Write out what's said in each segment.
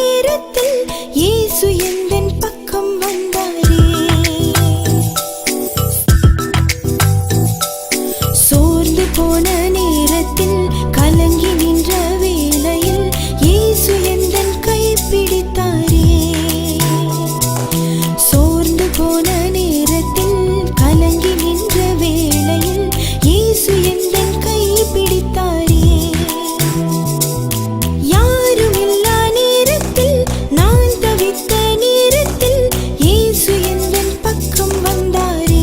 நேரத்தில் இயேசு எந்தன் பக்கம் வந்தாரே. சோர்ந்து போன நேரத்தில் கலங்கி நின்ற வேளையில் இயேசு எந்தன் கை பிடித்தாரே. சோர்ந்து போன நேரத்தில் கலங்கி நின்ற வேளையில் இயேசு எந்தன் கை பிடித்தாரே. யாரும் இல்லா நேரத்தில் நான் தவித்த நேரத்தில் இயேசு எந்தன் பக்கம் வந்தாரே.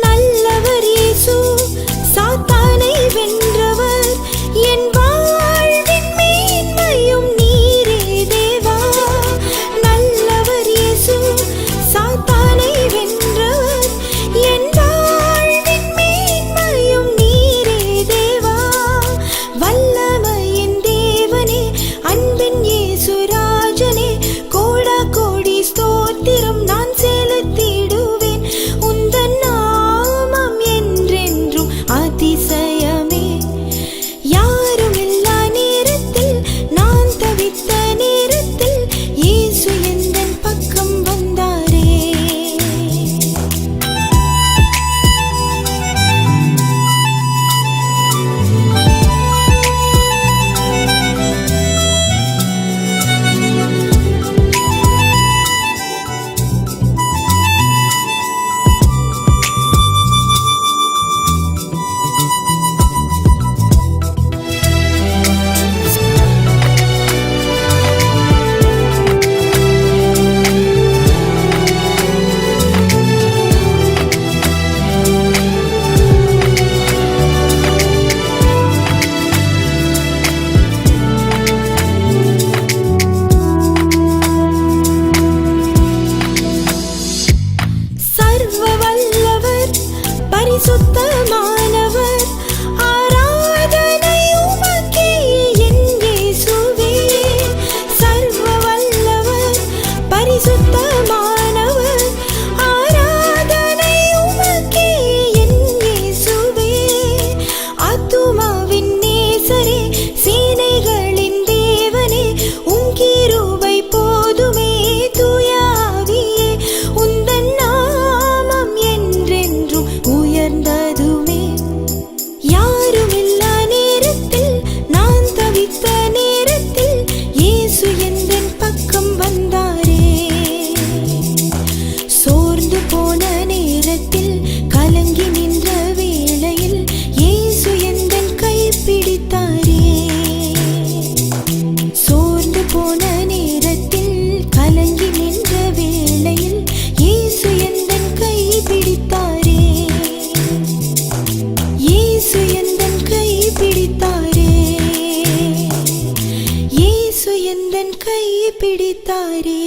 நல்லவர் இயேசு சாத்தானை வென்றவர், என் வாழ்வின் மேன்மையும் நீரே தேவா. நல்லவர் இயேசு சாத்தானை வென்றவர், என் வாழ்வின் மேன்மையும் நீரே தேவா. வல்லமையின் தேவனே, அன்பின் இயேசு ராஜனே, கோடா கோடி ஸ்தோத்திரம் நான் செலுத்திடுவேன். உந்தன் நாமம் என்றென்றும் அதிசயமே. யாரும் இல்லா நேரத்தில் நான் தவித்த நேரத்தில் இயேசு எந்தன் பக்கம் வந்தாரே. சர்வ வல்லவர், பரிசுத்தமானவர், ஆராதனை உமக்கே என் இயேசுவே. சர்வ வல்லவர், பரிசுத்தமானவர், ஆராதனை உமக்கே என் இயேசுவே. ஆத்துமாவின் நேசரே, சேனைகளின் தேவனே, உம் கிருபை போதுமே. தூய ஆவியே, உந்தன் நாமம் என்றென்றும் உயர்ந்ததுமே. யாரும் இல்லா நேரத்தில் நான் தவித்த நேரத்தில் இயேசு எந்தன் பக்கம் வந்தாரே. சோர்ந்து போன நேரத்தில் கலங்கி நின்ற வேளையில் இயேசு எந்தன் கை பிடித்தாரே. சோர்ந்து போன நேரத்தில் கலங்கி நின்ற வேளையில் இயேசு எந்தன் கை பிடித்தாரே. இயேசு எந்தன் கை பிடித்தாரே. இயேசு எந்தன் கை பிடித்தாரே.